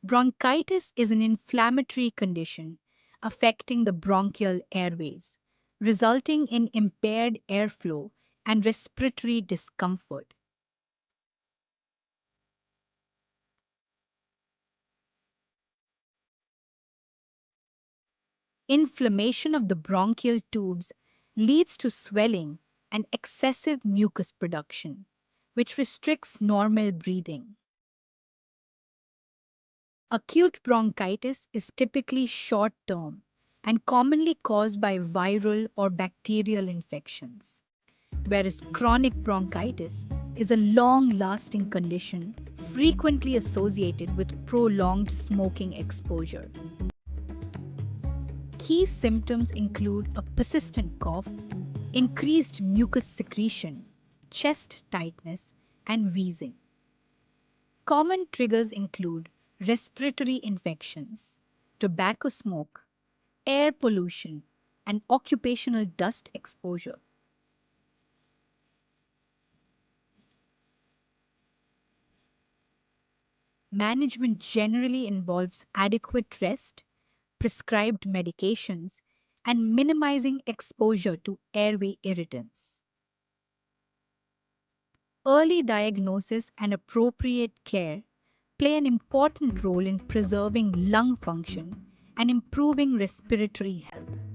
Bronchitis is an inflammatory condition affecting the bronchial airways, resulting in impaired airflow and respiratory discomfort. Inflammation of the bronchial tubes leads to swelling and excessive mucus production, which restricts normal breathing. Acute bronchitis is typically short term and commonly caused by viral or bacterial infections, whereas chronic bronchitis is a long lasting condition frequently associated with prolonged smoking exposure. Key symptoms include a persistent cough, increased mucus secretion, chest tightness, and wheezing. Common triggers include respiratory infections, tobacco smoke, air pollution, and occupational dust exposure. Management generally involves adequate rest, prescribed medications, and minimizing exposure to airway irritants. Early diagnosis and appropriate care play an important role in preserving lung function and improving respiratory health.